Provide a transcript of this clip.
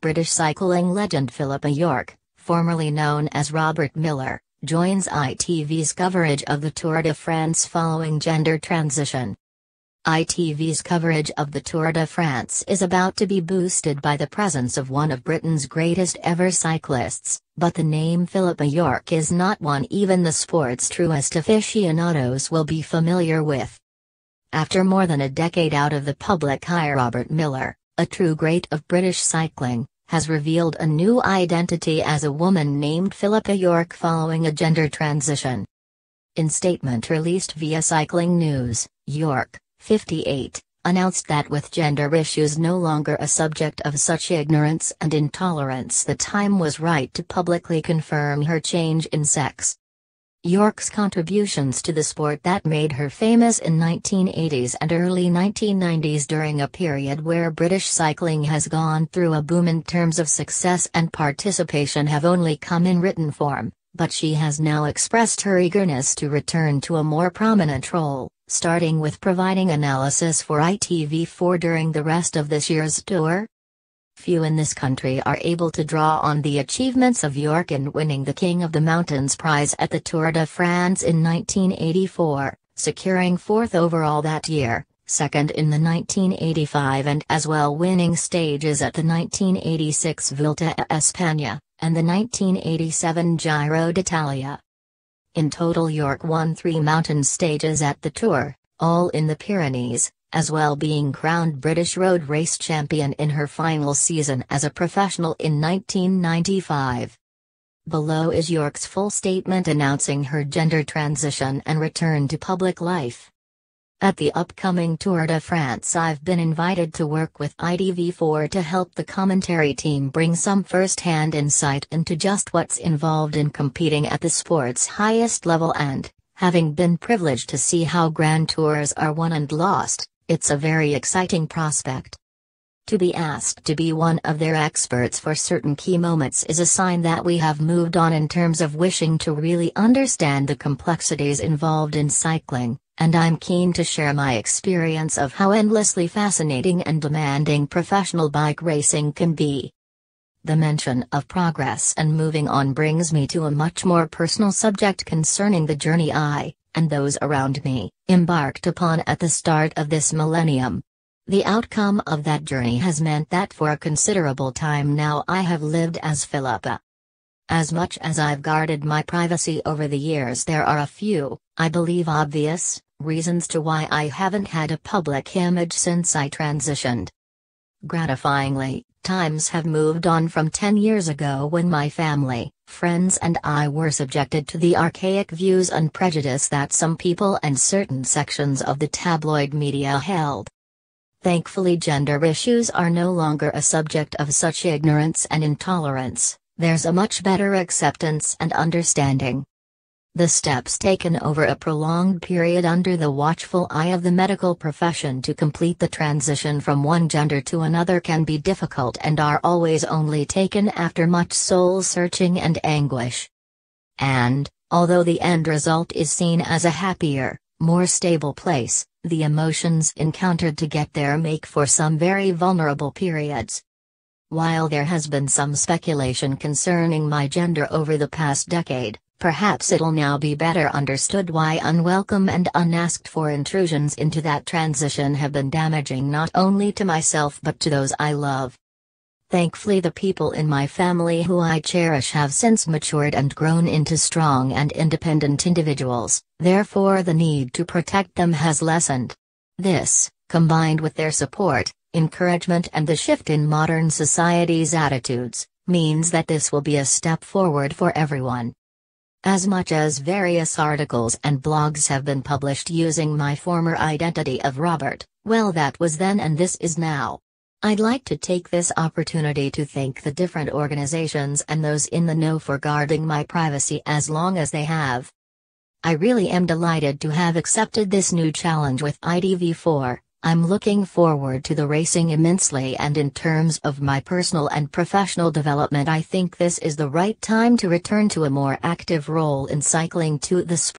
British cycling legend Philippa York, formerly known as Robert Millar, joins ITV's coverage of the Tour de France following gender transition. ITV's coverage of the Tour de France is about to be boosted by the presence of one of Britain's greatest ever cyclists, but the name Philippa York is not one even the sport's truest aficionados will be familiar with. After more than a decade out of the public eye, Robert Millar, a true great of British cycling, has revealed a new identity as a woman named Philippa York following a gender transition. In statement released via Cycling News, York, 58, announced that with gender issues no longer a subject of such ignorance and intolerance, the time was right to publicly confirm her change in sex. York's contributions to the sport that made her famous in 1980s and early 1990s during a period where British cycling has gone through a boom in terms of success and participation have only come in written form, but she has now expressed her eagerness to return to a more prominent role, starting with providing analysis for ITV4 during the rest of this year's tour. Few in this country are able to draw on the achievements of York in winning the King of the Mountains prize at the Tour de France in 1984, securing 4th overall that year, 2nd in the 1985 and as well winning stages at the 1986 Vuelta a España, and the 1987 Giro d'Italia. In total, York won 3 mountain stages at the Tour, all in the Pyrenees, as well being crowned British road race champion in her final season as a professional in 1995. Below is York's full statement announcing her gender transition and return to public life. At the upcoming Tour de France, I've been invited to work with ITV4 to help the commentary team bring some first-hand insight into just what's involved in competing at the sport's highest level and, having been privileged to see how grand tours are won and lost, it's a very exciting prospect. To be asked to be one of their experts for certain key moments is a sign that we have moved on in terms of wishing to really understand the complexities involved in cycling, and I'm keen to share my experience of how endlessly fascinating and demanding professional bike racing can be. The mention of progress and moving on brings me to a much more personal subject concerning the journey I, and those around me, embarked upon at the start of this millennium. The outcome of that journey has meant that for a considerable time now I have lived as Philippa. As much as I've guarded my privacy over the years, there are a few, I believe obvious, reasons to why I haven't had a public image since I transitioned. Gratifyingly, times have moved on from 10 years ago when my family, friends and I were subjected to the archaic views and prejudice that some people and certain sections of the tabloid media held. Thankfully, gender issues are no longer a subject of such ignorance and intolerance, there's a much better acceptance and understanding. The steps taken over a prolonged period under the watchful eye of the medical profession to complete the transition from one gender to another can be difficult and are always only taken after much soul-searching and anguish. And, although the end result is seen as a happier, more stable place, the emotions encountered to get there make for some very vulnerable periods. While there has been some speculation concerning my gender over the past decade, perhaps it'll now be better understood why unwelcome and unasked for intrusions into that transition have been damaging not only to myself but to those I love. Thankfully, the people in my family who I cherish have since matured and grown into strong and independent individuals, therefore the need to protect them has lessened. This, combined with their support, encouragement and the shift in modern society's attitudes, means that this will be a step forward for everyone. As much as various articles and blogs have been published using my former identity of Robert, well, that was then and this is now. I'd like to take this opportunity to thank the different organizations and those in the know for guarding my privacy as long as they have. I really am delighted to have accepted this new challenge with ITV4. I'm looking forward to the racing immensely, and in terms of my personal and professional development, I think this is the right time to return to a more active role in cycling to the sport.